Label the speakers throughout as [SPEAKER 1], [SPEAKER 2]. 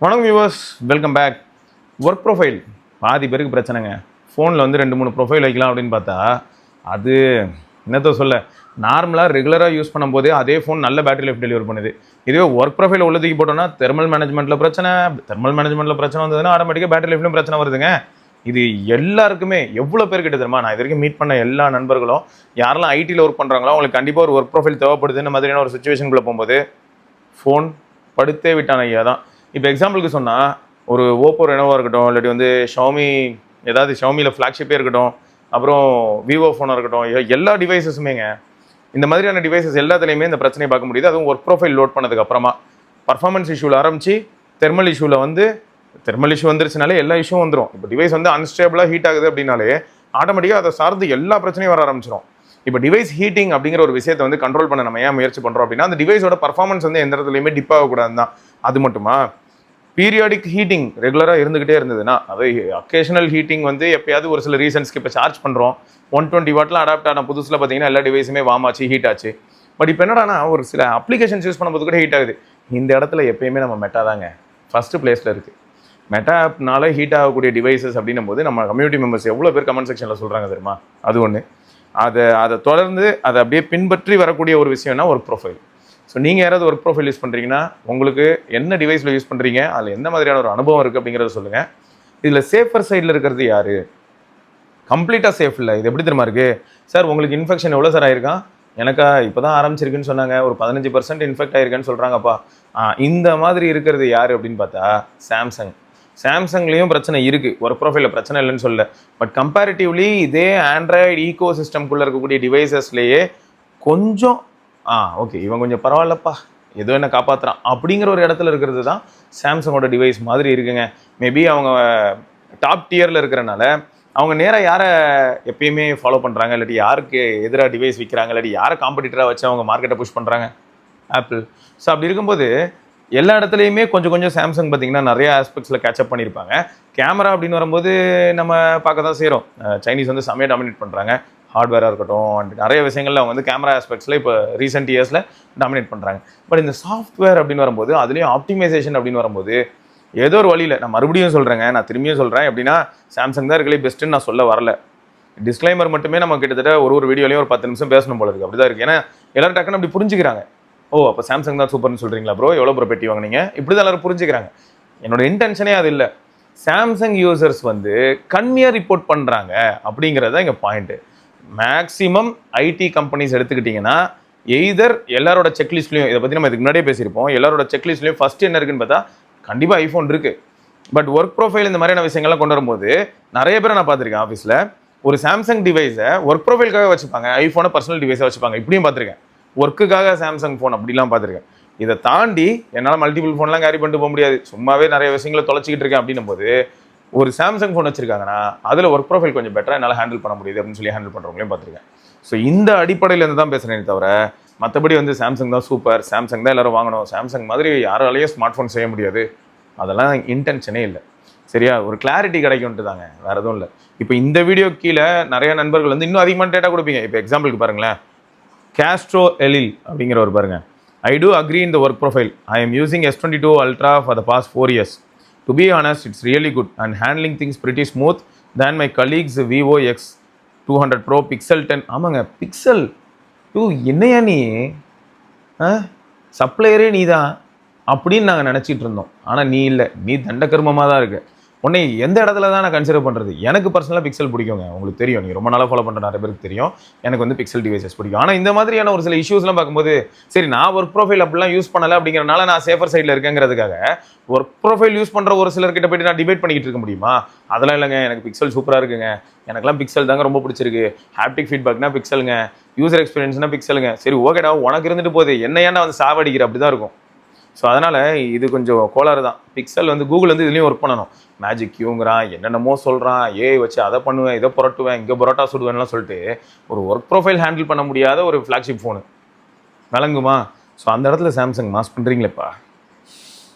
[SPEAKER 1] வணக்கம் viewers, welcome back. Work profile பாதி பேருக்கு பிரச்சனைங்க. ஃபோனில் வந்து 2-3 ப்ரொஃபைல் வைக்கலாம் அப்படின்னு பார்த்தா அது என்னத்த சொல்ல, நார்மலாக ரெகுலராக யூஸ் பண்ணும்போதே அதே ஃபோன் நல்ல பேட்டரி லைஃப் டெலிவர் பண்ணுது. இதுவே ஒர்க் ப்ரொஃபைல் உள்ள தூக்கி போட்டோம்னா தெர்மல் மேனேஜ்மெண்ட்டில் பிரச்சனை வந்ததுன்னா ஆட்டோமேட்டிக்காக பேட்டரி லைஃப்லையும் பிரச்சனை வருதுங்க. இது எல்லாருக்குமே எவ்வளோ பேர்கிட்ட தெரியுமா? நான் இது வரைக்கும் மீட் பண்ண எல்லா நண்பர்களும் யாரெல்லாம் ஐடியில் ஒர்க் பண்ணுறாங்களோ அவங்களுக்கு கண்டிப்பாக ஒரு ஒர்க் ப்ரொஃபைல் தேவைப்படுதுன்னு மாதிரியான ஒரு சுச்சுவேஷனுக்குள்ளே போகும்போது ஃபோன் படுத்தே விட்டான ஐயா தான். இப்போ எக்ஸாம்பிளுக்கு சொன்னால் ஒரு ஓப்போ ரெனோவாக இருக்கட்டும், இல்லாட்டி வந்து ஷாமி, ஏதாவது ஷாமியில் ஃப்ளாக்ஷிப்பே இருக்கட்டும், அப்புறம் விவோ ஃபோனாக இருக்கட்டும், எல்லா டிவைசஸுமேங்க இந்த மாதிரியான டிவைசஸ் எல்லாத்துலேயுமே இந்த பிரச்சனையை பார்க்க முடியுது. அதுவும் ஒர்க் ப்ரொஃபைல் லோட் பண்ணதுக்கு அப்புறமா பர்ஃபார்மன்ஸ் இஷ்யூவில் ஆரம்பித்து தெர்மல் இஷ்யூ வந்துருச்சுனாலே எல்லா இஷ்யூவும் வந்துடும். இப்போ டிவைஸ் வந்து அன்ஸ்டேபிளாக ஹீட் ஆகுது அப்படின்னாலே ஆட்டோமேட்டிக்காக அதை சார்ந்து எல்லா பிரச்சனையும் வர ஆரம்பிச்சிடும். இப்போ டிவைஸ் ஹீட்டிங் அப்படிங்கிற ஒரு விஷயத்தை வந்து கண்ட்ரோல் பண்ண நம்ம ஏன் முயற்சி பண்ணுறோம் அப்படின்னா, அந்த டிவைஸோட பர்ஃபார்மன்ஸ் வந்து எந்த இடத்துலையுமே டிப் ஆகக்கூடாது தான். அது மட்டுமா, பீரியாடிக் ஹீட்டிங் ரெகுலராக இருந்துகிட்டே இருந்ததுன்னா, அது அக்கேஷனல் ஹீட்டிங் வந்து எப்பயாவது ஒரு சில ரீசன்ஸ்க்கு இப்போ சார்ஜ் பண்ணுறோம் 120 வாட்லாம் அடாப்ட் ஆன புதுசில் பார்த்தீங்கன்னா எல்லா டிவைஸுமே வார்ம் ஆச்சு, ஹீட் ஆச்சு. பட் இப்போ என்னடானா ஒரு சில அப்ளிகேஷன்ஸ் யூஸ் பண்ணும்போது கூட ஹீட் ஆகுது. இந்த இடத்துல எப்பயுமே நம்ம மெட்டா தாங்க ஃபஸ்ட்டு பிளேஸில் இருக்குது. மெட்டா ஆப்னால ஹீட் ஆகக்கூடிய டிவைசஸ் அப்படின்னும் போது நம்ம கம்யூனிட்டி மெம்பர்ஸ் எவ்வளோ பேர் கமெண்ட் செக்ஷனில் சொல்கிறாங்க தெரியுமா? அது ஒன்று. அதை தொடர்ந்து அதை அப்படியே பின்பற்றி வரக்கூடிய ஒரு விஷயம்னா ஒர்க் ப்ரொஃபைல். ஸோ நீங்கள் யாராவது ஒர்க் ப்ரொஃபைல் யூஸ் பண்ணுறீங்கன்னா உங்களுக்கு என்ன டிவைஸில் யூஸ் பண்ணுறீங்க, அதில் எந்த மாதிரியான ஒரு அனுபவம் இருக்குது அப்படிங்கிறத சொல்லுங்கள். இதில் சேஃபர் சைடில் இருக்கிறது யார்? கம்ப்ளீட்டாக சேஃப் இல்லை. இது எப்படி தெரியுமா இருக்குது? சார் உங்களுக்கு இன்ஃபெக்ஷன் எவ்வளோ சார் ஆயிருக்கான்? எனக்கா இப்போ தான் ஆரம்பிச்சிருக்குன்னு சொன்னாங்க, ஒரு 15% இன்ஃபெக்ட் ஆயிருக்கேன்னு சொல்கிறாங்கப்பா. இந்த மாதிரி இருக்கிறது யார் அப்படின்னு பார்த்தா சாம்சங்லேயும் பிரச்சனை இருக்குது. ஒர்க் ப்ரொஃபைலில் பிரச்சனை இல்லைன்னு சொல்ல, பட் கம்பேரிட்டிவ்லி இதே ஆண்ட்ராய்டு ஈகோ சிஸ்டம்குள்ளே இருக்கக்கூடிய டிவைசஸ்லேயே கொஞ்சம் ஓகே இவன் கொஞ்சம் பரவாயில்லப்பா, ஏதோ என்ன காப்பாற்றுறான் அப்படிங்கிற ஒரு இடத்துல இருக்கிறது தான் சாம்சங்கோட டிவைஸ் மாதிரி இருக்குங்க. மேபி அவங்க டாப் டியரில் இருக்கிறனால அவங்க நேராக யாரை எப்பயுமே ஃபாலோ பண்ணுறாங்க, இல்லாட்டி யாருக்கு எதிராக டிவைஸ் விற்கிறாங்க, இல்லாட்டி யாரை காம்படிட்டராக வச்சு அவங்க மார்க்கெட்டை புஷ் பண்ணுறாங்க? ஆப்பிள். ஸோ அப்படி இருக்கும்போது எல்லா இடத்துலையுமே கொஞ்சம் சாம்சங் பார்த்திங்கன்னா நிறைய ஆஸ்பெக்ட்ஸில் கேட்சப் பண்ணியிருப்பாங்க. கேமரா அப்படின்னு வரும்போது நம்ம பார்க்க தான் செய்கிறோம், சைனீஸ் வந்து செம்மையாக டாமினேட் பண்ணுறாங்க. ஹார்ட்வேராக இருக்கட்டும் அண்ட் நிறைய விஷயங்களில் அவங்க வந்து கேமரா ஆஸ்பெக்ட்ஸில் இப்போ ரீசெண்ட் இயர்ஸில் டாமினேட் பண்ணுறாங்க. பட் இந்த சாஃப்ட்வேர் அப்படின்னு வரும்போது, அதுலேயும் ஆப்டிமைசேஷன் அப்படின்னு வரும்போது ஏதோ ஒரு வழியில், நான் மறுபடியும் சொல்கிறேங்க, நான் திரும்பியும் சொல்கிறேன், எப்படின்னா சாம்சங் தான் இருக்கலே பெஸ்ட்டுன்னு நான் சொல்ல வரல. டிஸ்க்ளைமர் மட்டுமே நம்ம கிட்டத்தட்ட ஒரு வீடியோலையும் ஒரு 10 நிமிஷம் பேசணும் போல இருக்குது. அப்படி தான் இருக்குது. ஏன்னா எல்லோரும் டக்குன்னு அப்படி புரிஞ்சுக்கிறாங்க. ஓ அப்போ சாம்சங் தான் சூப்பர்னு சொல்கிறீங்களா ப்ரோ, எவ்வளோ ப்ரோ பெட்டி வாங்கினீங்க, இப்படி தான் எல்லோரும் புரிஞ்சுக்கிறாங்க. என்னோட இன்டென்ஷனே அது இல்லை. சாம்சங் யூசர்ஸ் வந்து கம்மியாக ரிப்போர்ட் பண்ணுறாங்க அப்படிங்கிறத இங்கே பாயிண்ட்டு. மேக்ஸிமம் ஐடி கம்பெனிஸ் எடுத்துக்கிட்டிங்கன்னா எய்தர் எல்லாரோட செக்லிஸ்ட்லையும், இதை பற்றி நம்ம இதுக்கு முன்னாடியே பேசியிருப்போம், எல்லாரோட செக்லிஸ்ட்லையும் ஃபஸ்ட்டு என்ன இருக்குன்னு பார்த்தா கண்டிப்பாக ஐஃபோன் இருக்குது. பட் ஒர்க் ப்ரொஃபைல் இந்த மாதிரியான விஷயங்கள்லாம் கொண்டு வரும்போது நிறைய பேரை நான் பார்த்துருக்கேன். ஆஃபீஸில் ஒரு சாம்சங் டிவைஸை ஒர்க் ப்ரொஃபைலுக்காக வச்சுப்பாங்க, ஐஃபோனை பர்சனல் டிவைஸாக வச்சுப்பாங்க. இப்படியும் பார்த்துருக்கேன். ஒர்க்குக்காக சாம்சங் ஃபோன் அப்படிலாம் பார்த்துருக்கேன். இதை தாண்டி என்னால் மல்டிபிள் ஃபோன்லாம் கேரி பண்ணிட்டு போக முடியாது, சும்மாவே நிறைய விஷயங்களை தொலைச்சிக்கிட்டு இருக்கேன் அப்படின்னும் போது ஒரு சாம்சங் ஃபோன் வச்சிருக்காங்கன்னா அதில் ஒர்க் ப்ரொஃபைல் கொஞ்சம் பெட்டராக என்னால் ஹேண்டில் பண்ண முடியுது அப்படின்னு சொல்லி ஹேண்டில் பண்ணுறவங்களையும் பார்த்துருக்கேன். ஸோ இந்த அடிப்படையில் இருந்து தான் பேசுகிறேனே தவிர மற்றபடி வந்து சாம்சங் தான் சூப்பர், சாம்சங் தான் எல்லோரும் வாங்கணும், சாம்சங் மாதிரி யாராலையும் ஸ்மார்ட் ஃபோன் செய்ய முடியாது, அதெல்லாம் இன்டென்ஷனே இல்லை. சரியா? ஒரு கிளாரிட்டி கிடைக்கும்ட்டு தாங்க, வேறு எதுவும் இல்லை. இப்போ இந்த வீடியோ கீழே நிறைய நண்பர்கள் வந்து இன்னும் அதிகமாக டேட்டா கொடுப்பீங்க. இப்போ எக்ஸாம்பிளுக்கு பாருங்களேன், கேஸ்ட்ரோ எலில் அப்படிங்கிறவர் பாருங்க, I do agree in the work profile. I am using S22 Ultra for the past 4 years. To be honest, it's really good and handling things pretty smooth than my colleagues Vivo X200 Pro Pixel 10. ஆமாங்க, Pixel 2 என்னையா நீ சப்ளையரே நீ தான் அப்படின்னு நாங்கள் நினச்சிட்டு இருந்தோம். ஆனால் நீ இல்லை, நீ தண்டகர்மமாக தான் இருக்கு. உன்னை எந்த இடத்துல தான் நான் கன்சிடர் பண்ணுறது? எனக்கு பர்சனலாக பிக்சல் பிடிக்குங்க, உங்களுக்கு தெரியும், நீங்கள் ரொம்ப நாளாக ஃபாலோ பண்ணுற நிறைய பேருக்கு தெரியும், எனக்கு வந்து பிக்சல் டிவைசஸ் பிடிக்கும். ஆனால் இந்த மாதிரியான ஒரு சில இஷ்யூஸ்லாம் பார்க்கும்போது சரி நான் ஒர்க் ப்ரொஃபைல் அப்படிலாம் யூஸ் பண்ணலை அப்படிங்கிறனால நான் சேஃபர் சைடில் இருக்கேங்கிறதுக்காக ஒர்க் ப்ரொஃபைல் யூஸ் பண்ணுற ஒரு சிலர்கிட்ட போய்ட்டு நான் டிபேட் பண்ணிக்கிட்டு இருக்க முடியுமா? அதெல்லாம் இல்லைங்க, எனக்கு பிக்சல் சூப்பராக இருக்குங்க, எனக்குலாம் பிக்சல் தாங்க ரொம்ப பிடிச்சிருக்கு, ஹாப்டிக் ஃபீட்பேக்னா பிக்சலுங்க, யூசர் எக்ஸ்பீரியன்ஸ்னா பிக்சலுங்க. சரி ஓகேடா, உனக்கு இருந்துட்டு போகுது, என்ன ஏன்னா வந்து சாவடிக்கிற அப்படி தான் இருக்கும். ஸோ அதனால் இது கொஞ்சம் கோளாறு தான். பிக்சல் வந்து கூகுள் வந்து இதுலேயும் ஒர்க் பண்ணணும். மேஜிக் கியூங்கிறான், என்னென்னமோ சொல்கிறான், வச்சு அதை பண்ணுவேன், இதை புரட்டுவேன், இங்கே பரோட்டா சுடுவேன்லாம் சொல்லிட்டு ஒரு ஒர்க் ப்ரொஃபைல் ஹேண்டில் பண்ண முடியாத ஒரு ஃப்ளாக்ஷிப் ஃபோனு விளங்குமா? ஸோ அந்த இடத்துல சாம்சங் மாஸ் பண்ணுறீங்களேப்பா.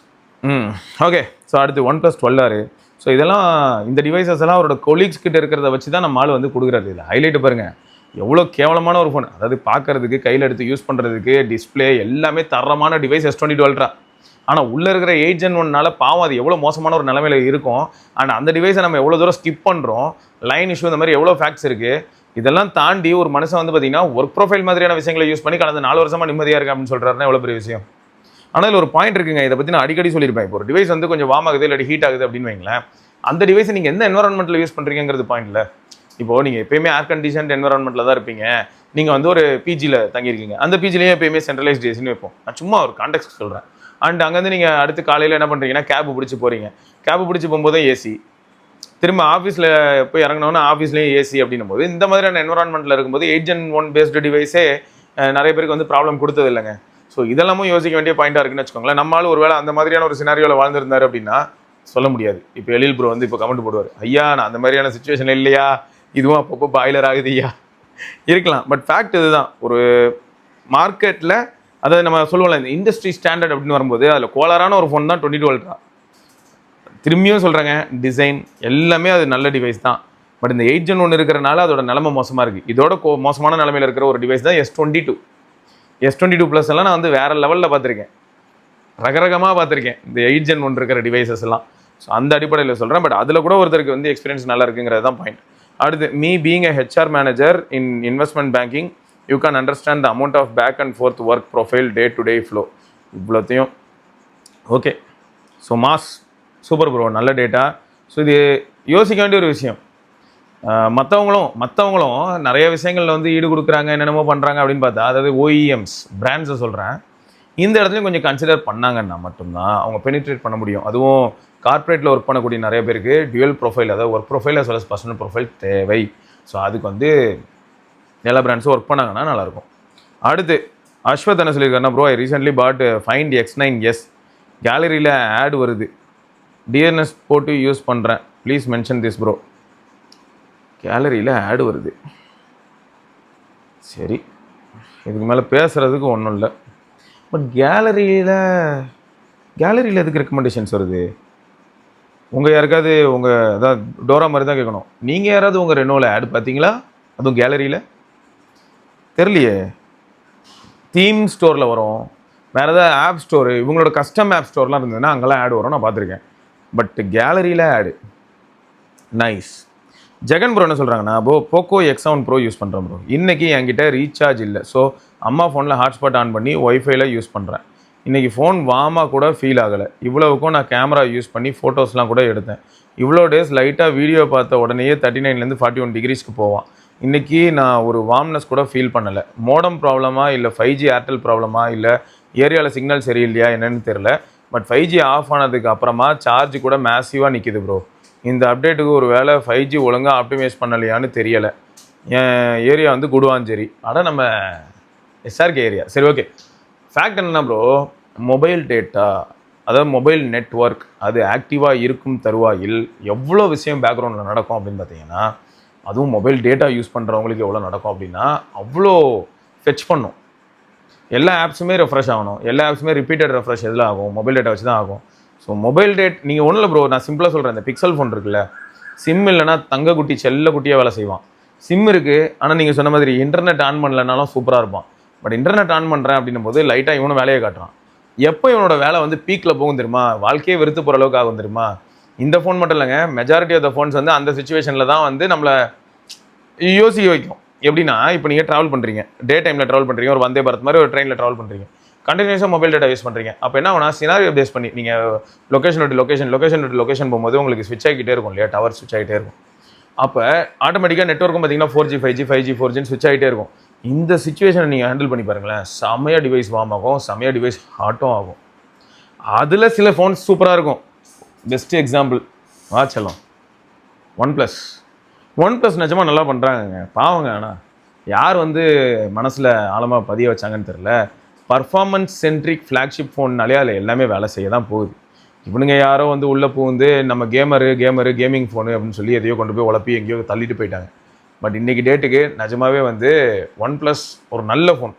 [SPEAKER 1] ஓகே. ஸோ அடுத்து OnePlus 12R. ஸோ இதெல்லாம் இந்த டிவைசஸ் எல்லாம் அவரோட கொலீக்ஸ் கிட்ட இருக்கிறத வச்சு தான் நம்ம ஆள் வந்து கொடுக்குறாரு. இதில் ஹைலைட்டு பாருங்கள், எவ்வளோ கேவலமான ஒரு ஃபோன், அதாவது பார்க்கறதுக்கு கையில் எடுத்து யூஸ் பண்ணுறதுக்கு டிஸ்பிளே எல்லாமே தரமான டிவைஸ் S22 Ultra. ஆனால் உள்ளே இருக்கிற 8 Gen 1னால பாவம் அது எவ்வளோ மோசமான ஒரு நிலமையில இருக்கும். அண்ட் அந்த டிவைஸை நம்ம எவ்வளோ தூரம் ஸ்கிப் பண்ணுறோம், லைன் இஷ்யூ இந்த மாதிரி எவ்வளோ ஃபேக்ட்ஸ் இருக்குது. இதெல்லாம் தாண்டி ஒரு மனுஷன் வந்து பார்த்தீங்கன்னா ஒர்க் ப்ரொஃபைல் மாதிரியான விஷயங்களை யூஸ் பண்ணி கடந்த 4 வருஷமாக நிம்மதியாக இருக்கு அப்படின்னு சொல்கிறாருன்னா எவ்வளோ பெரிய விஷயம். ஆனால் இதில் ஒரு பாயிண்ட் இருக்குங்க, இதை பற்றி நான் அடிக்கடி சொல்லியிருப்பேன். இப்போ ஒரு டிவைஸ் வந்து கொஞ்சம் வார்ம் ஆகுது இல்லாட்டி ஹீட் ஆகுது அப்படின்னு வைங்களேன், அந்த டிவைஸை நீங்கள் எந்த என்வரான்மெண்ட்டில் யூஸ் பண்ணுறீங்கிறது பாயிண்ட்ல. இப்போது நீங்கள் எப்பயுமே ஏர் கண்டிஷன் என்வரான்மெண்ட்டில் தான் இருப்பீங்க. நீங்கள் வந்து ஒரு பிஜியில் தங்கியிருக்கீங்க, அந்த பிஜிலேயே எப்பயுமே சென்ட்ரலைஸ்ட் ஏசின்னு வைப்போம். நான் சும்மா ஒரு கான்டெக்ட் சொல்கிறேன். அண்ட் அங்கேருந்து நீங்கள் அடுத்து காலையில் என்ன பண்ணுறீங்கன்னா கேப் பிடிச்சி போகிறீங்க. கேப் பிடிச்சி போகும்போது ஏசி, திரும்ப ஆஃபீஸில் போய் இறங்கினோன்னா ஆஃபீஸ்லேயும் ஏசி அப்படின்னும் போது இந்த மாதிரியான என்வரான்மெண்ட்டில் இருக்கும்போது 8 Gen 1 பேஸ்டு டிவைஸே நிறைய பேருக்கு வந்து ப்ராப்ளம் கொடுத்தது இல்லைங்க. ஸோ இதெல்லாமும் யோசிக்க வேண்டிய பாயிண்டாக இருக்குன்னு வச்சுக்கோங்களேன். நம்மளால் ஒரு வேளை அந்த மாதிரியான ஒரு சினாரியோவில் வாழ்ந்துருந்தார் அப்படின்னா சொல்ல முடியாது. இப்போ எழில் ப்ரோ வந்து இப்போ கமெண்ட் போடுவார், ஐயா நான் அந்த மாதிரியான சுச்சுவேஷன் இல்லையா, இதுவும் அப்பப்போ பாய்லர் ஆகுது ஐயா இருக்கலாம். பட் ஃபேக்ட் இதுதான், ஒரு மார்க்கெட்டில் அதை நம்ம சொல்லுவோம்ல இந்த இண்டஸ்ட்ரி ஸ்டாண்டர்ட் அப்படின்னு வரும்போது அதில் கோளாறான ஒரு ஃபோன் தான் 22 Ultra. திரும்பியும் சொல்கிறேங்க, டிசைன் எல்லாமே அது நல்ல டிவைஸ் தான். பட் இந்த 8 Gen 1 இருக்கிறனால அதோட நிலைமை மோசமாக இருக்குது. இதோட மோசமான நிலைமையில் இருக்கிற ஒரு டிவைஸ் தான் S22 Plus எல்லாம் நான் வந்து வேறு லெவலில் பார்த்துருக்கேன், ரகரகமாக பார்த்துருக்கேன் இந்த 8 Gen 1 இருக்கிற டிவைசஸ் எல்லாம். ஸோ அந்த அடிப்படையில் சொல்கிறேன். பட் அதில் கூட ஒருத்தருக்கு வந்து எக்ஸ்பீரியன்ஸ் நல்லா இருக்குங்கிறது தான் பாயிண்ட். அடுத்து, me being a HR manager in investment banking you can understand the amount of back and forth work profile day to day flow. இவ்வளோத்தையும் okay. So mass super bro, நல்ல டேட்டா. ஸோ இது யோசிக்க வேண்டிய ஒரு விஷயம். மற்றவங்களும் நிறைய விஷயங்களில் வந்து ஈடு கொடுக்குறாங்க, என்னென்னமோ பண்ணுறாங்க அப்படின்னு பார்த்தா, அதாவது OEMs பிராண்ட்ஸை சொல்கிறேன், இந்த இடத்துலையும் கொஞ்சம் கன்சிடர் பண்ணாங்கன்னா மட்டும்தான் அவங்க பெனிட்ரேட் பண்ண முடியும். அதுவும் கார்ப்பரேட்டில் ஒர்க் பண்ணக்கூடிய நிறைய பேருக்கு டியூவல் ப்ரொஃபைல், அதாவது work profile as well as personal profile தேவை. ஸோ அதுக்கு வந்து எல்லா பிராண்ட்ஸும் ஒர்க் பண்ணாங்கன்னா நல்லாயிருக்கும். அடுத்து அஸ்வத் என்ன சொல்லியிருக்காருன்னா, bro I recently bought Find X9s, கேலரியில் ஆட் வருது, டிஎன்எஸ் போட்டு யூஸ் பண்ணுறேன், ப்ளீஸ் மென்ஷன் திஸ் ப்ரோ. கேலரியில் ஆடு வருது, சரி இதுக்கு மேலே பேசுகிறதுக்கு ஒன்றும் இல்லை. பட் கேலரியில் எதுக்கு ரெக்கமெண்டேஷன்ஸ் வருது? உங்கள் யாருக்காவது உங்கள் அதான் டோரா மாதிரி தான் கேட்கணும், நீங்கள் யாராவது உங்கள் ரெனோவில் ஆடு பார்த்தீங்களா? அதுவும் கேலரியில் தெரியலையே. தீம் ஸ்டோரில் வரும், வேறு ஏதாவது ஆப் ஸ்டோரு, இவங்களோட கஸ்டம் ஆப் ஸ்டோர்லாம் இருந்ததுன்னா அங்கெல்லாம் ஆடு வரும், நான் பார்த்துருக்கேன். பட் கேலரியில் ஆடு நைஸ். ஜெகன் ப்ரோ என்ன சொல்கிறாங்கன்னா, போக்கோ X7 Pro யூஸ் பண்ணுறேன் ப்ரோ, இன்றைக்கி என்கிட்ட ரீசார்ஜ் இல்லை, ஸோ அம்மா ஃபோனில் ஹாட்ஸ்பாட் ஆன் பண்ணி ஒய்ஃபைல யூஸ் பண்ணுறேன். இன்றைக்கி ஃபோன் வார்மாக கூட ஃபீல் ஆகலை. இவ்வளவுக்கும் நான் கேமரா யூஸ் பண்ணி ஃபோட்டோஸ்லாம் கூட எடுத்தேன். இவ்வளோ டேஸ் லைட்டாக வீடியோ பார்த்த உடனேயே 39லேருந்து 41 டிகிரிஸ்க்கு போவான். இன்றைக்கி நான் ஒரு வார்ம்னஸ் கூட ஃபீல் பண்ணலை. மோடம் ப்ராப்ளமா இல்லை 5G ஏர்டெல் ப்ராப்ளமா இல்லை ஏரியாவில் சிக்னல் சரியில்லையா என்னன்னு தெரில. பட் 5G ஆஃப் ஆனதுக்கு அப்புறமா சார்ஜ் கூட மேசிவாக நிற்கிது ப்ரோ. இந்த அப்டேட்டுக்கு ஒரு வேளை 5G ஒழுங்காக ஆப்டிமைஸ் பண்ணலையான்னு தெரியலை. என் ஏரியா வந்து குடுவாஞ்சேரி, ஆனால் நம்ம SRK ஏரியா. சரி ஓகே. ஃபேக்ட் என்னென்னா ப்ரோ, மொபைல் டேட்டா, அதாவது மொபைல் நெட்ஒர்க் அது ஆக்டிவாக இருக்கும் தருவாயில் எவ்வளோ விஷயம் பேக்ரவுண்டில் நடக்கும் அப்படின்னு பார்த்தீங்கன்னா, அதுவும் மொபைல் டேட்டா யூஸ் பண்ணுறவங்களுக்கு எவ்வளோ நடக்கும் அப்படின்னா அவ்வளோ ஃபெச் பண்ணும். எல்லா ஆப்ஸுமே ரெஃப்ரெஷ் ஆகணும், எல்லா ஆப்ஸுமே ரிப்பீட்டட் ரெஃப்ரெஷ் எதில் ஆகும்? மொபைல் டேட்டா வச்சு தான் ஆகும். ஸோ மொபைல் டேட் நீங்கள் ஒன்றும் இல்லை ப்ரோ, நான் சிம்பிளாக சொல்கிறேன், இந்த பிக்சல் ஃபோன் இருக்குல்ல, சிம் இல்லைனா தங்க குட்டி செல்ல குட்டியாக வேலை செய்வான். சிம் இருக்குது, ஆனால் நீங்கள் சொன்ன மாதிரி இன்டர்நெட் ஆன் பண்ணலனாலும் சூப்பராக இருப்பான். பட் இன்டர்நெட் ஆன் பண்ணுறேன் அப்படின்னும் போது லைட்டாக இவனும் வேலையை காட்டுறான். எப்போ இவனோட வேலை வந்து பீக்கில் போகும் தெரியுமா? வாழ்க்கையே வெறுத்து போகிற அளவுக்கு ஆகும் தெரியுமா? இந்த ஃபோன் மட்டும் இல்லைங்க, மெஜாரிட்டி ஆஃப் த ஃபோன்ஸ் வந்து அந்த சுச்சுவேஷனில் தான் வந்து நம்மளை யோசிக்க வைக்கும். எப்படின்னா, இப்போ நீங்கள் ட்ராவல் பண்ணுறீங்க, டே டைமில் ட்ராவல் பண்ணுறீங்க, ஒரு வந்தே பாரத் மாதிரி ஒரு ட்ரெயினில் ட்ராவல் பண்ணுறீங்க, கண்டினியூஸாக மொபைல் டேட்டா யூஸ் பண்ணுறீங்க. அப்போ என்ன ஆகுனா, சினாரியோ பேஸ் பண்ணி நீங்கள் லொக்கேஷன் விட்டு லொக்கேஷன் போகும்போது உங்களுக்கு ஸ்விட்ச் ஆகிட்டே இருக்கும் இல்லையா, டவர் ஸ்விட்ச் ஆகிட்டே இருக்கும். அப்போ ஆட்டோமேட்டிக்காக நெட்வொர்க்கும் பார்த்தீங்கன்னா 4G 5G 4G ஸ்விட்ச் ஆகிட்டே இருக்கும். இந்த சுச்சுவேஷனை நீங்கள் ஹேண்டில் பண்ணி பாருங்களேன், செம்மையாக டிவைஸ் வார்ம் ஆகும், செம்மையாக டிவைஸ் ஹாட்டும் ஆகும். அதில் சில ஃபோன்ஸ் சூப்பராக இருக்கும். பெஸ்ட்டு எக்ஸாம்பிள் வாட்செல்லாம் ஒன் ப்ளஸ் நிஜமாக நல்லா பண்ணுறாங்கங்க, பாவங்க. ஆனால் யார் வந்து மனசில் ஆழமாக பதிய வச்சாங்கன்னு தெரில. பர்ஃபார்மன்ஸ் சென்ட்ரிக் ஃப்ளாக்ஷிப் ஃபோன்னாலே அதில் எல்லாமே வேலை செய்ய தான் போகுது. இவனுங்க யாரோ வந்து உள்ளே பூந்து நம்ம கேமிங் ஃபோனு அப்படின்னு சொல்லி எதையோ கொண்டு போய் உழப்பி எங்கேயோ தள்ளிட்டு போயிட்டாங்க. பட் இன்றைக்கி டேட்டுக்கு நிஜமாகவே வந்து ஒன் ப்ளஸ் ஒரு நல்ல ஃபோன்.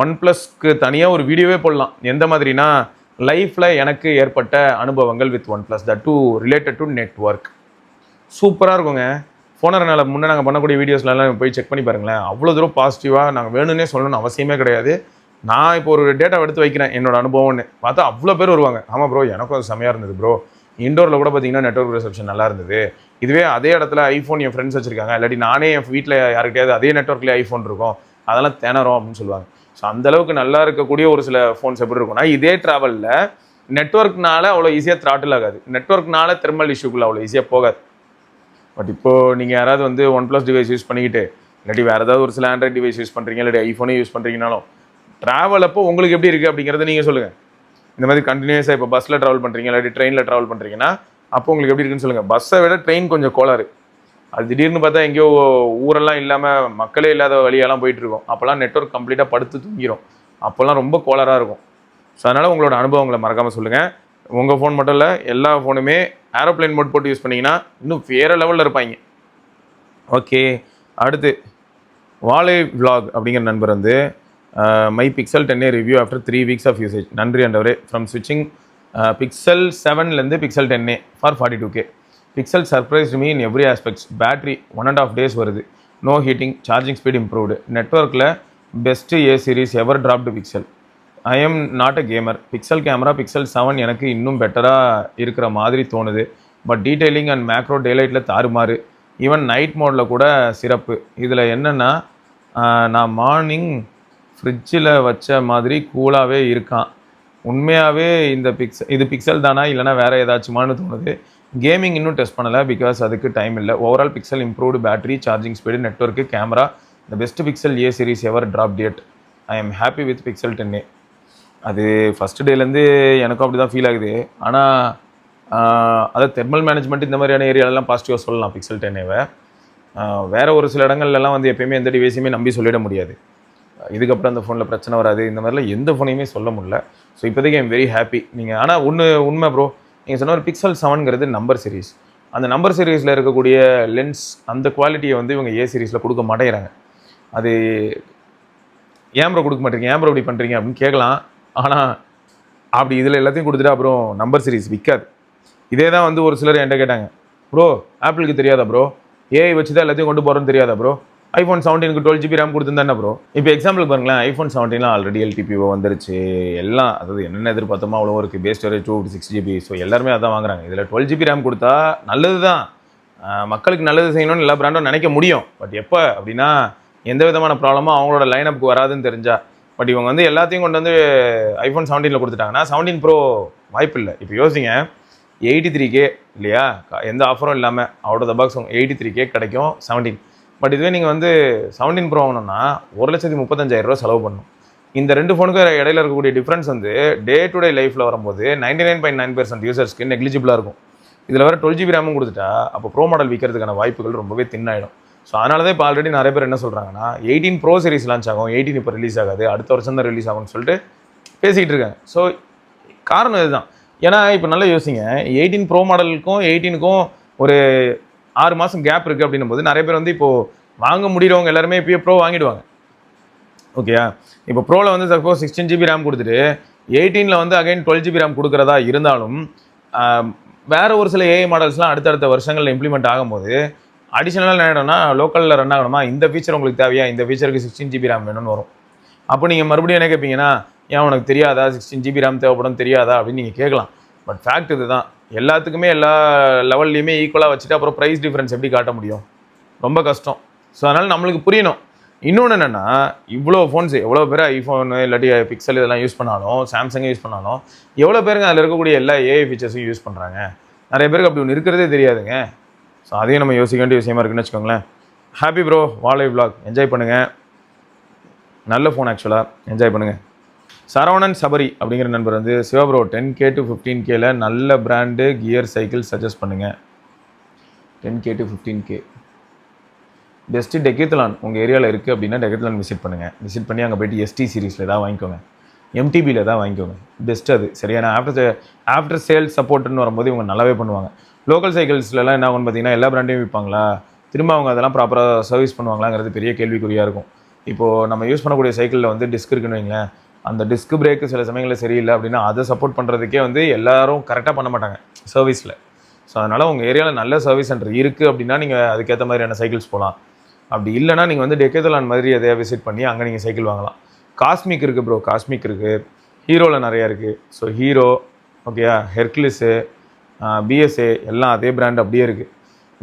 [SPEAKER 1] ஒன் ப்ளஸ்க்கு தனியாக ஒரு வீடியோவே போடலாம். எந்த மாதிரினா, லைஃப்பில் எனக்கு ஏற்பட்ட அனுபவங்கள் with OnePlus, that too related to network. சூப்பராக இருக்குங்க. ஃபோனர்னால முன்னே நாங்கள் பண்ணக்கூடிய வீடியோஸ்லாம் போய் செக் பண்ணி பாருங்களேன். அவ்வளோ தூரம் பாசிட்டிவாக நாங்கள் வேணும்னே சொல்லணும்னு அவசியமே கிடையாது. நான் இப்போ ஒரு டேட்டா எடுத்து வைக்கிறேன் என்னோட அனுபவம்னு பார்த்தா அவ்வளோ பேர் வருவாங்க. ஆமாம் ப்ரோ, எனக்கும் அது செம்மையாக இருந்தது ப்ரோ. இண்டோரில் கூட பார்த்தீங்கன்னா நெட்வொர்க் ரிசப்ஷன் நல்லா இருந்தது. இதுவே அதே இடத்துல ஐஃபோன் என் ஃப்ரெண்ட்ஸ் வச்சிருக்காங்க, இல்லாட்டி நானே என் வீட்டில் யாருக்கிட்டையாவது அதே நெட்வொர்க்லேயே ஐஃபோன் இருக்கும், அதெல்லாம் திணறும் அப்படின்னு சொல்லுவாங்க. ஸோ அந்தளவுக்கு நல்லா இருக்கக்கூடிய ஒரு சில ஃபோன்ஸ் எப்படி இருக்கும்னா, இதே ட்ராவலில் நெட்வொர்க்னால அவ்வளோ ஈஸியாக த்ராட்டில் ஆகாது, நெட்வொர்க்னால தெர்மல் இஷ்யூக்குள்ள அவ்வளோ ஈஸியாக போகாது. பட் இப்போது நீங்கள் யாராவது வந்து OnePlus டிவைஸ் யூஸ் பண்ணிக்கிட்டு இல்லாட்டி வேறு ஏதாவது ஒரு சில ஆண்ட்ராய்ட் டிவைஸ் யூஸ் பண்ணுறீங்க, இல்லாட்டி ஐஃபோனே யூஸ் பண்ணுறீங்கனாலும் ட்ராவல் அப்போ உங்களுக்கு எப்படி இருக்குது அப்படிங்கிறத நீங்கள் சொல்லுங்கள். இந்த மாதிரி கண்டினியூஸாக இப்போ பஸ்ஸில் ட்ராவல் பண்ணுறீங்க இல்லாட்டி ட்ரெயினில் ட்ராவல் பண்ணுறீங்கன்னா அப்போ உங்களுக்கு எப்படி இருக்குன்னு சொல்லுங்கள். பஸ்ஸை விட ட்ரெயின் கொஞ்சம் கோளாறு. அது திடீர்னு பார்த்தா எங்கேயோ ஊரெல்லாம் இல்லாமல் மக்களே இல்லாத வழியெல்லாம் போயிட்டுருக்கோம். அப்போல்லாம் நெட்வொர்க் கம்ப்ளீட்டாக படுத்து தூங்கிடும். அப்போல்லாம் ரொம்ப கோளாறாக இருக்கும். ஸோ அதனால் உங்களோட அனுபவங்களை மறக்காமல் சொல்லுங்கள். உங்கள் ஃபோன் மட்டும் இல்லை, எல்லா ஃபோனுமே ஏரோப்ளைன் மோட் போட்டு யூஸ் பண்ணிங்கன்னா இன்னும் வேறு லெவலில் இருப்பாங்க. ஓகே, அடுத்து வாலே விலாக் அப்படிங்கிற நண்பர் வந்து my Pixel 10a review after 3 weeks of usage. நன்றி அண்டவரே. ஃப்ரம் ஸ்விட்சிங் பிக்சல் 7லேருந்து Pixel 10a for 42K. Pixel surprise me in every aspects. Battery 1.5 days வருது, no heating, charging speed improved, நெட்ஒர்க்கில் best A series ever dropped Pixel. I am not a gamer. Pixel camera Pixel 7 எனக்கு இன்னும் பெட்டராக இருக்கிற மாதிரி தோணுது. But detailing and macro டேலைட்டில் தாறுமாறு, ஈவன் நைட் மோடில் கூட சிறப்பு. இதில் என்னென்னா நான் மார்னிங் ஃப்ரிட்ஜில் வச்ச மாதிரி கூலாகவே இருக்கான். உண்மையாகவே இது பிக்சல் தானா இல்லைனா வேறு ஏதாச்சுமானு தோணுது. கேமிங் இன்னும் டெஸ்ட் பண்ணலை, பிகாஸ் அதுக்கு டைம் இல்லை. Overall pixel improved battery, charging speed, network, camera the best pixel A series ever drop date. I am happy with pixel 10a. அது ஃபஸ்ட்டு டேலேருந்து எனக்கும் அப்படி தான் ஃபீல் ஆகுது. ஆனால் அதை தெர்மல் மேனேஜ்மெண்ட் இந்த மாதிரியான ஏரியாலெலாம் பாசிட்டிவாக சொல்லலாம் பிக்சல் 10a. வேறு ஒரு சில இடங்கள்லாம் வந்து எப்போயுமே எந்த டிவைஸையுமே நம்பி சொல்லிட முடியாது. இதுக்கப்புறம் அந்த ஃபோனில் பிரச்சனை வராது, இந்த மாதிரிலாம் எந்த ஃபோனையுமே சொல்ல முடியல. ஸோ இப்போதைக்கு ஐம் வெரி ஹாப்பி. நீங்கள் ஆனால் உண்மை ப்ரோ, நீங்கள் சொன்ன ஒரு பிக்சல் 7ங்கிறது நம்பர் சீரிஸ். அந்த நம்பர் சீரீஸில் இருக்கக்கூடிய லென்ஸ் அந்த குவாலிட்டியை வந்து இவங்க A series கொடுக்க மாட்டேங்கிறாங்க. அது ஏன் ப்ரோ கொடுக்க மாட்டேங்க, ஏன் ப்ரோ இப்படி பண்ணுறீங்க அப்படின்னு கேட்கலாம். ஆனால் அப்படி இதில் எல்லாத்தையும் கொடுத்துட்டா அப்புறம் நம்பர் சீரிஸ் விற்காது. இதே தான் வந்து ஒரு சிலர் என்கிட்ட கேட்டாங்க, ப்ரோ ஆப்பிளுக்கு தெரியாதா ப்ரோ, AI வச்சு தான் எல்லாத்தையும் கொண்டு போகிறோன்னு தெரியாதா ப்ரோ, iPhone 17க்கு 12GB RAM கொடுத்துருந்தா ப்ரோ. இப்போ எக்ஸாம்பிள் பாருங்களேன், iPhone 17 ஆல்ரெடி LTPO வந்துருச்சு, எல்லாம் அதாவது என்னென்ன எதிர்பார்த்தோமோ அவ்வளோ இருக்குது. Base storage 256GB. ஸோ எல்லாருமே அதான் வாங்குறாங்க. இதில் 12GB RAM கொடுத்தா நல்லது தான், மக்களுக்கு நல்லது செய்யணும்னு எல்லா பிராண்டும் நினைக்க முடியும். பட் எப்போ அப்படின்னா எந்த விதமான ப்ராப்ளமும் அவங்களோட லைனப்புக்கு வராதுன்னு தெரிஞ்சா. பட் இவங்க வந்து எல்லாத்தையும் கொண்டு வந்து iPhone 17 கொடுத்துட்டாங்கன்னா 17 Pro வாய்ப்பு இல்லை. இப்போ யோசிங்க, 83K இல்லையா, எந்த ஆஃபரும் இல்லாமல் out of the box 83K கிடைக்கும் 17. பட் இதுவே நீங்கள் வந்து 17 Pro வாங்கணும்னா 1,35,000 செலவு பண்ணணும். இந்த ரெண்டு ஃபோனுக்கு இடையில இருக்கக்கூடிய டிஃப்ரென்ஸ் வந்து டே டு டே லைஃப்பில் வரும்போது 99.9% யூசர்ஸ்க்கு நெக்லிஜிபிளாக இருக்கும். இதில் வேறு 12GB RAM கொடுத்துட்டா அப்போ ப்ரோ மாடல் விற்கிறதுக்கான வாய்ப்புகள் ரொம்பவே தின்னாயிடும். ஸோ அதனால தான் இப்போ ஆல்ரெடி நிறைய பேர் என்ன சொல்கிறாங்கன்னா 18 Pro series லான்ச் ஆகும், 18 இப்போ ரிலீஸ் ஆகாது, அடுத்த வருஷம் தான் ரிலீஸ் ஆகும்னு சொல்லிட்டு பேசிக்கிட்டு இருக்காங்க. ஸோ காரணம் இதுதான். ஏன்னா இப்போ நல்லா யோசிங்க, 18 Pro மாடலுக்கும் 18க்கும் ஒரு 6 மாதம் கேப் இருக்குது அப்படின்னும் போது நிறைய பேர் வந்து இப்போது வாங்க முடிகிறவங்க எல்லாருமே இப்போயே ப்ரோ வாங்கிடுவாங்க. ஓகேயா, இப்போ ப்ரோவில் வந்து சப்போஸ் 16GB RAM கொடுத்துட்டு 18ல் வந்து அகைன் 12GB RAM கொடுக்குறதா இருந்தாலும் வேறு ஒரு சில AI மாடல்ஸ்லாம் அடுத்தடுத்த வருஷங்களில் இம்ப்ளிமெண்ட் ஆகும்போது அடிஷனலாக என்ன ஆகிடும்னா லோக்கலில் ரன் ஆகணுமா, இந்த ஃபீச்சர் உங்களுக்கு தேவையா, இந்த ஃபீச்சருக்கு 16GB RAM வேணும்னு வரும். அப்போ நீங்கள் மறுபடியும் என்ன கேட்பீங்கன்னா, ஏன் உனக்கு தெரியாதா 16GB RAM தேவைப்படும் தெரியாதா அப்படின்னு நீங்கள் கேட்கலாம். பட் ஃபேக்ட் இது தான், எல்லாத்துக்குமே எல்லா லெவல்லையுமே ஈக்குவலாக வச்சுட்டு அப்புறம் ப்ரைஸ் டிஃப்ரென்ஸ் எப்படி காட்ட முடியும், ரொம்ப கஷ்டம். ஸோ அதனால் நம்மளுக்கு புரியணும். இன்னொன்று என்னென்னா, இவ்வளோ ஃபோன்ஸ் எவ்வளோ பேர் ஐஃபோனு இல்லாட்டி பிக்சல் இதெல்லாம் யூஸ் பண்ணாலும், சாம்சங்கே யூஸ் பண்ணாலும் எவ்வளோ பேருங்க அதில் இருக்கக்கூடிய எல்லா AI ஃபீச்சர்ஸையும் யூஸ் பண்ணுறாங்க. நிறைய பேருக்கு அப்படி ஒன்று இருக்கிறதே தெரியாதுங்க. ஸோ அதையும் நம்ம யோசிக்க வேண்டிய விஷயமா இருக்குன்னு வச்சுக்கோங்களேன். ஹாப்பி ப்ரோ, வாலே விலாக் என்ஜாய் பண்ணுங்கள். நல்ல ஃபோன் ஆக்சுவலாக என்ஜாய் பண்ணுங்கள். சரவணன் சபரி அப்படிங்கிற நண்பர் வந்து சிவா ப்ரோ 10K to 15Kல நல்ல பிராண்டு கியர் சைக்கிள் சஜஸ்ட் பண்ணுங்கள். 10K to 15K பெஸ்ட்டு டெக்கேத்லான் உங்கள் ஏரியாவில் இருக்குது அப்படின்னா டெக்கேத்லான் விசிட் பண்ணுங்கள். விசிட் பண்ணி அங்கே போய்ட்டு ST சீரீஸில் தான் வாங்கிக்கோங்க, MTBயில் தான் வாங்கிக்கோங்க. பெஸ்ட்டு அது சரியான ஆஃப்டர் சேல் சப்போர்ட்டுன்னு வரும்போது இவங்க நல்லாவே பண்ணுவாங்க. லோக்கல் சைக்கிள்ஸ்லாம் என்ன ஆகும்னு பார்த்தீங்கன்னா எல்லா பிராண்டையும் விற்பாங்களா, திரும்ப அவங்க அதெல்லாம் ப்ராப்பராக சர்வீஸ் பண்ணுவாங்களாங்கிறது பெரிய கேள்விக்குறியாக இருக்கும். இப்போது நம்ம யூஸ் பண்ணக்கூடிய சைக்கிளில் வந்து டிஸ்க் இருக்குன்னு வைங்களேன், அந்த டிஸ்க் பிரேக்கு சில சமயங்களில் சரியில்லை அப்படின்னா அதை சப்போர்ட் பண்ணுறதுக்கே வந்து எல்லோரும் கரெக்டாக பண்ண மாட்டாங்க சர்வீஸில். ஸோ அதனால் உங்கள் ஏரியாவில் நல்ல சர்வீஸ் சென்டர் இருக்குது அப்படின்னா நீங்கள் அதுக்கேற்ற மாதிரியான சைக்கிள்ஸ் போகலாம். அப்படி இல்லைனா நீங்கள் வந்து டெக்கேத்லான் மாதிரி எதையா விசிட் பண்ணி அங்கே நீங்கள் சைக்கிள் வாங்கலாம். காஸ்மிக் இருக்குது ப்ரோ, காஸ்மிக் இருக்குது, ஹீரோவில் நிறையா இருக்குது. ஸோ ஹீரோ ஓகேயா, ஹெர்க்லிஸு, பிஎஸ்ஏ எல்லாம் அதே பிராண்ட் அப்படியே இருக்குது.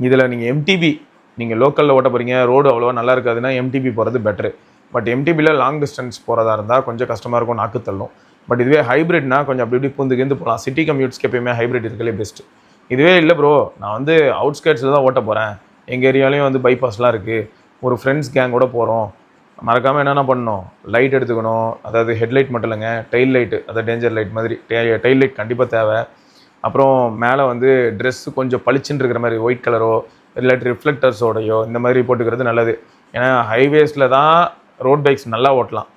[SPEAKER 1] இதில் நீங்கள் எம்டிபி நீங்கள் லோக்கலில் ஓட்ட போகிறீங்க, ரோடு அவ்வளோவா நல்லா இருக்காதுன்னா எம்டிபி போகிறது பெட்ரு. பட் எம்டிபியில் லாங் டிஸ்டன்ஸ் போகிறதா இருந்தால் கொஞ்சம் கஷ்டமாக இருக்கும், நாக்கு தள்ளும். பட் இதுவே ஹைப்ரிட்னா கொஞ்சம் அப்படி இப்படி பூந்துக்கேந்து போகலாம். சிட்டி கம்யூட்ஸ்க்கு எப்பயுமே ஹைப்ரிட் இருக்கலே பெஸ்ட்டு. இதுவே இல்லை ப்ரோ, நான் வந்து அவுட்ஸ்கர்ட்ஸில் தான் ஓட்ட போகிறேன், எங்கள் ஏரியாலையும் வந்து பைபாஸ்லாம் இருக்குது, ஒரு ஃப்ரெண்ட்ஸ் கேங்கோட போகிறோம், மறக்காமல் என்னென்ன பண்ணணும், லைட் எடுத்துக்கணும். அதாவது ஹெட்லைட் மட்டும் இல்லைங்க, டெயில் லைட்டு, அதாவது டேஞ்சர் லைட் மாதிரி டெயில் லைட் கண்டிப்பாக தேவை. அப்புறம் மேலே வந்து ட்ரெஸ்ஸு கொஞ்சம் பளிச்சுன்னு இருக்கிற மாதிரி ஒயிட் கலரோ இல்லாட்டி ரிஃப்ளெக்டர்ஸோடையோ இந்த மாதிரி போட்டுக்கிறது நல்லது. ஏன்னா ஹைவேஸில் தான் ரோட் பைக்ஸ் நல்லா ஓட்டலாம்,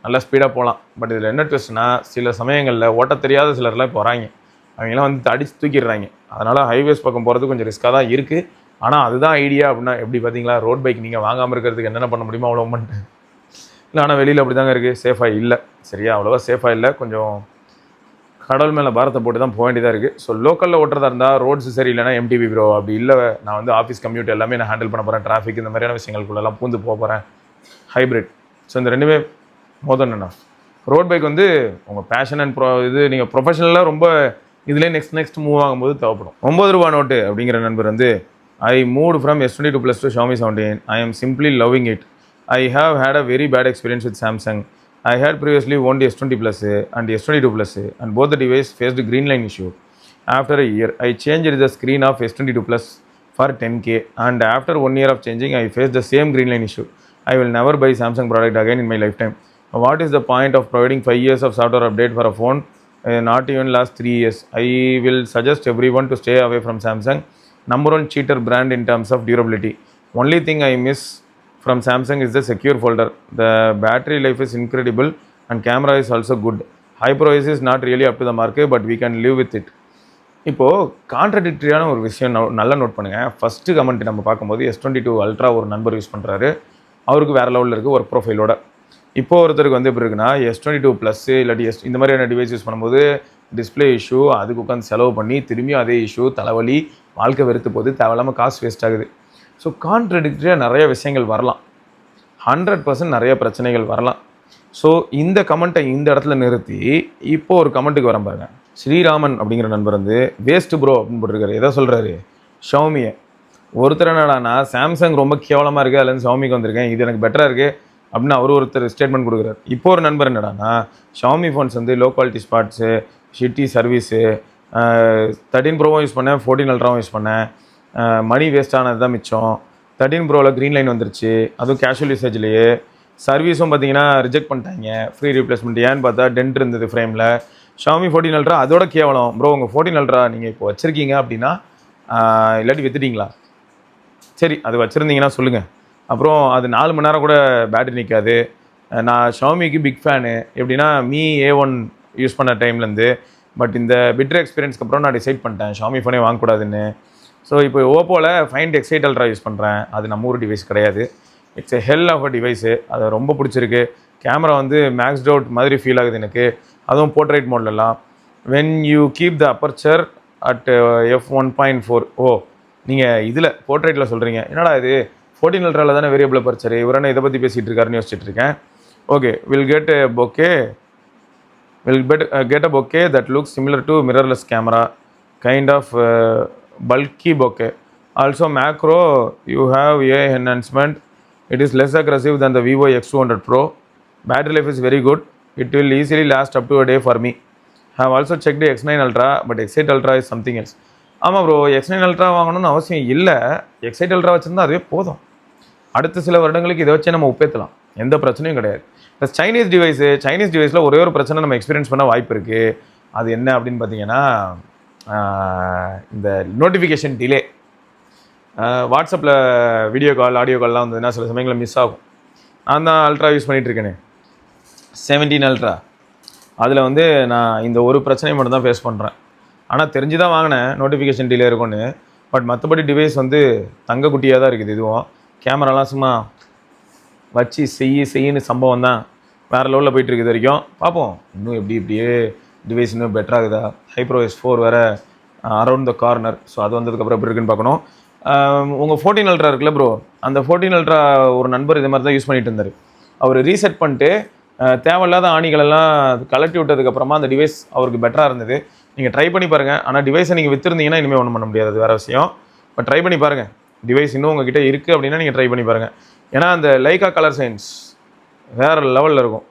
[SPEAKER 1] நல்லா ஸ்பீடாக போகலாம். பட் இதில் என்ன ட்விஸ்ட்னா, சில சமயங்களில் ஓட்ட தெரியாத சிலர்லாம் இப்போ வராங்க, அவங்களாம் வந்து அடித்து தூக்கிடுறாங்க. அதனால் ஹைவேஸ் பக்கம் போகிறது கொஞ்சம் ரிஸ்க்காக தான் இருக்குது. ஆனால் அதுதான் ஐடியா அப்படின்னா எப்படி பார்த்தீங்களா, ரோட் பைக் நீங்கள் வாங்காமல் இருக்கிறதுக்கு என்னென்ன பண்ண முடியுமோ அவ்வளோ பண்ணிட்டு இல்லை. ஆனால் வெளியில் அப்படி தாங்க இருக்குது, சேஃபாக இல்லை, சரியா, அவ்வளோவா சேஃபாக இல்லை. கொஞ்சம் கடல் மேலே பாரத்தை போட்டு தான் போக வேண்டியதாக இருக்குது. ஸோ லோக்கலில் ஓட்டுறதா இருந்தால் ரோட்ஸ் சரி இல்லைனா எம்டிபி ப்ரோ. அப்படி இல்லை, நான் வந்து ஆஃபீஸ் கம்யூட் எல்லாமே நான் ஹேண்டில் பண்ண போகிறேன், டிராஃபிக் இந்த மாதிரியான விஷயங்களுக்குள்ளெல்லாம் பூந்து போக போகிறேன், ஹைப்ரிட். ஸோ இந்த ரெண்டுமே மோர் தென் எனஃப். ரோட் பைக் வந்து உங்கள் பேஷன் அண்ட் இது நீங்கள் ப்ரொஃபஷனலாக ரொம்ப இதுலேயே நெக்ஸ்ட் மூவ் ஆகும்போது தேவைப்படும். 9 ரூபா நோட்டு அப்படிங்கிற நண்பர் வந்து, I moved from S22 Plus to Xiaomi 17. I am simply loving it. I have had a very bad experience with Samsung. I had previously owned S20 Plus and S22 Plus and both the devices faced green line issue. After a year, I changed the screen of S22 Plus for 10K and after 1 year of changing, I faced the same green line issue. I will never buy Samsung product again in my lifetime. What is the point of providing 5 years of software update for a phone? Not even last 3 years. I will suggest everyone to stay away from Samsung. Number one cheater brand in terms of durability. Only thing I miss from Samsung is the secure folder. The battery life is incredible and camera is also good. High price is not really up to the mark, but we can live with it. இப்போது கான்ட்ரடிக்டரியான ஒரு விஷயம் நல்லா note பண்ணுங்கள். First comment நம்ம பார்க்கும்போது S22 ultra ஒரு நண்பர் use பண்ணுறாரு, அவருக்கு வேறு லெவலில் இருக்குது ஒர்க் ப்ரொஃபைலோட. இப்போது ஒருத்தருக்கு வந்து எப்படி இருக்குன்னா, S22 ப்ளஸ்ஸு இல்லாட்டி இந்த மாதிரியான டிவைஸ் யூஸ் பண்ணும்போது டிஸ்பிளே இஷ்யூ, அதுக்கு உட்காந்து செலவு பண்ணி திரும்பியும் அதே இஷ்யூ, தலைவலி, வாழ்க்கை வெறுத்து போகுது, தேவையில்லாமல் காசு வேஸ்ட் ஆகுது. ஸோ கான்ட்ரடிக்டரியாக நிறைய விஷயங்கள் வரலாம், 100% நிறைய பிரச்சனைகள் வரலாம். ஸோ இந்த கமெண்ட்டை இந்த இடத்துல நிறுத்தி இப்போது ஒரு கமெண்ட்டுக்கு வரேன் பாருங்க. ஸ்ரீராமன் அப்படிங்கிற நண்பர் வந்து வேஸ்ட்டு ப்ரோ அப்படின்னு போட்டிருக்காரு. எதை சொல்கிறாரு, ஷவுமியை. ஒருத்தர் என்னடானா சாம்சங் ரொம்ப கேவலமாக இருக்குது, அதுலேருந்து ஷவுமிக்கு வந்திருக்கேன், இது எனக்கு பெட்டராக இருக்குது அப்படின்னு ஒருத்தர் ஸ்டேட்மெண்ட் கொடுக்குறாரு. இப்போ ஒரு நண்பர் என்னடானா ஷவுமி ஃபோன்ஸ் வந்து low quality spots, shitty service, 13 ப்ரோவும் யூஸ் பண்ணேன், 14 அல்ட்ராவும் யூஸ் பண்ணேன், மணி வேஸ்ட் ஆனது தான் மிச்சம். 13 ப்ரோவில் க்ரீன் லைன் வந்துருச்சு, அதுவும் கேஷுவல் யூசேஜ்லேயே. சர்வீஸும் பார்த்தீங்கன்னா ரிஜெக்ட் பண்ணிட்டாங்க, ஃப்ரீ ரீப்ளேஸ்மெண்ட். ஏன்னு பார்த்தா டென்ட் இருந்தது ஃப்ரேமில். ஷாமி 14 அல்ட்ரா அதோட கேவலம் ப்ரோ. உங்கள் 14 அல்ட்ரா நீங்கள் இப்போ வச்சுருக்கீங்க அப்படின்னா இல்லாட்டி விற்றுட்டீங்களா? சரி, அது வச்சுருந்தீங்கன்னா சொல்லுங்கள். அப்புறம் அது 4 மணி நேரம் கூட பேட்டரி நிற்காது. நான் ஷாமிக்கு பிக் ஃபேனு. எப்படின்னா மீ A1 யூஸ் பண்ண டைம்லேருந்து. பட் இந்த பிட்ரு எக்ஸ்பீரியன்ஸ்க்கு அப்புறம் நான் டிசைட் பண்ணிட்டேன் ஷாமி ஃபோனே வாங்கக்கூடாதுன்னு. ஸோ இப்போ ஓப்போவில் ஃபைண்ட் X8 அல்ட்ரா யூஸ் பண்ணுறேன். அது நம்ம ஊர் டிவைஸ் கிடையாது, it's a hell of a device. அது ரொம்ப பிடிச்சிருக்கு. கேமரா வந்து மேக்ஸ்ட் அவுட் மாதிரி ஃபீல் ஆகுது எனக்கு, அதுவும் போர்ட்ரைட் மோட்லலாம். When you keep the aperture at f1.4. ஓ, நீங்கள் இதில் போர்ட்ரைட்டில் சொல்கிறீங்க, என்னடா இது 14 அல்ட்ராவில் தானே வேரியபிள் அப்பர்ச்சர், இவரான இதை பற்றி பேசிகிட்டு இருக்காருன்னு யோசிச்சுட்டு இருக்கேன். Okay, will get a bokeh that looks similar to mirrorless camera, kind of bulky bokeh. Also macro, you have AI enhancement. It is less aggressive than the Vivo X200 Pro. Battery life is very good. It will easily last up to a day for me. Have also checked the X9 Ultra, but X8 Ultra is something else. ஆமாம் bro, X9 Ultra வாங்கணும்னு அவசியம் இல்லை. X8 Ultra வச்சுருந்தா அதுவே போதும். அடுத்த சில வருடங்களுக்கு இதை வச்சே நம்ம உப்பேற்றலாம், எந்த பிரச்சனையும் கிடையாது. ப்ளஸ் சைனீஸ் டிவைஸில் ஒரே ஒரு பிரச்சனை நம்ம எக்ஸ்பீரியன்ஸ் பண்ண வாய்ப்பு இருக்குது. அது என்ன அப்படின்னு பார்த்தீங்கன்னா, இந்த நோட்டிஃபிகேஷன் டிலே. வாட்ஸ்அப்பில் வீடியோ கால், ஆடியோ கால்லாம் வந்ததுன்னா சில சமயங்களில் மிஸ் ஆகும். நான் தான் அல்ட்ரா யூஸ் பண்ணிகிட்ருக்கேனே, 17 அல்ட்ரா. அதில் வந்து நான் இந்த ஒரு பிரச்சனையை மட்டும் தான் ஃபேஸ் பண்ணுறேன். ஆனால் தெரிஞ்சு தான் வாங்கினேன் நோட்டிஃபிகேஷன் டிலே இருக்கும்னு. பட் மற்றபடி டிவைஸ் வந்து தங்க குட்டியாக தான் இருக்குது. இதுவும் கேமராலாம் சும்மா வச்சு செய்யின்னு சம்பவம் தான், வேறு லெவலில் போயிட்டுருக்கு இது வரைக்கும். பார்ப்போம் இன்னும் இப்படியே டிவைஸ் இன்னும் பெட்டராகுதா. ஹைப்ரோஎஸ் 4 வேறு அரவுண்ட் த கார்னர். ஸோ அது வந்ததுக்கப்புறம் எப்படி இருக்குன்னு பார்க்கணும். உங்கள் 14 அல்ட்ரா இருக்குல்ல ப்ரோ, அந்த 14 அல்ட்ரா ஒரு நண்பர் இது மாதிரி தான் யூஸ் பண்ணிட்டு இருந்தார். அவர் ரீசெட் பண்ணிட்டு தேவையில்லாத ஆணிகளெல்லாம் கலட்டி விட்டதுக்கப்புறமா அந்த டிவைஸ் அவருக்கு பெட்டராக இருந்தது. நீங்கள் ட்ரை பண்ணி பாருங்கள். ஆனால் டிவைஸை நீங்கள் விற்றுருந்தீங்கன்னா இனிமேல் ஒன்றும் பண்ண முடியாது, அது வேறு விஷயம். பட் ட்ரை பண்ணி பாருங்கள். டிவைஸ் இன்னும் உங்ககிட்ட இருக்குது அப்படின்னா நீங்கள் ட்ரை பண்ணி பாருங்கள். ஏன்னா அந்த லைக்கா கலர் சயின்ஸ் வேறு லெவலில் இருக்கும்.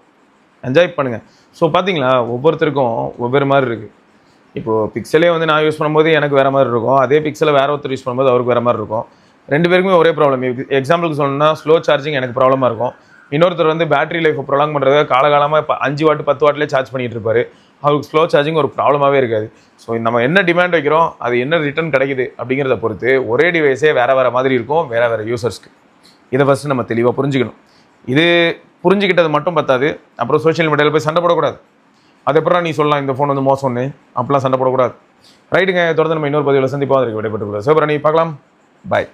[SPEAKER 1] என்ஜாய் பண்ணுங்கள். ஸோ பார்த்தீங்களா, ஒவ்வொருத்தருக்கும் ஒவ்வொரு மாதிரி இருக்குது. இப்போது பிக்சலே வந்து நான் யூஸ் பண்ணும்போது எனக்கு வேறு மாதிரி இருக்கும், அதே பிக்சலை வேறு ஒருத்தர் யூஸ் பண்ணும்போது அவருக்கு வேறு மாதிரி இருக்கும். 2 பேருக்குமே ஒரே ப்ராப்ளம். எக்ஸாம்பிளுக்கு சொல்லணும்னா ஸ்லோ சார்ஜிங் எனக்கு ப்ராப்ளமாக இருக்கும். இன்னொருத்தர் வந்து பேட்டரி லைஃப் ப்ரொலாங் பண்ணுறது காலகாலமாக இப்போ 5 வாட் 10 வாட்லேயே சார்ஜ் பண்ணிகிட்டு இருப்பார். அவருக்கு ஸ்லோ சார்ஜிங் ஒரு ப்ராப்ளமாகவே இருக்காது. ஸோ நம்ம என்ன டிமாண்ட் வைக்கிறோம், அது என்ன ரிட்டர்ன் கிடைக்குது அப்படிங்கிறத பொறுத்து ஒரே டிவைஸே வேறு மாதிரி இருக்கும் வேறு யூசர்ஸ்க்கு. இதை ஃபஸ்ட்டு நம்ம தெளிவாக புரிஞ்சுக்கணும். இது புரிஞ்சுக்கிட்டது மட்டும் பத்தாது, அப்புறம் சோஷியல் மீடியாவில் போய் சண்டை போடக்கூடாது. அதுக்கப்புறம் நீ சொல்லலாம் இந்த ஃபோன் வந்து மோசம்னு, அப்பெல்லாம் சண்டை போடக்கூடாது. ரைட்டுங்க, தொடர்ந்து நம்ம இன்னொரு பதிவில் சந்திப்போம். அதற்கு விடைபெற்று சிவபிராணி பார்க்கலாம். பாய்.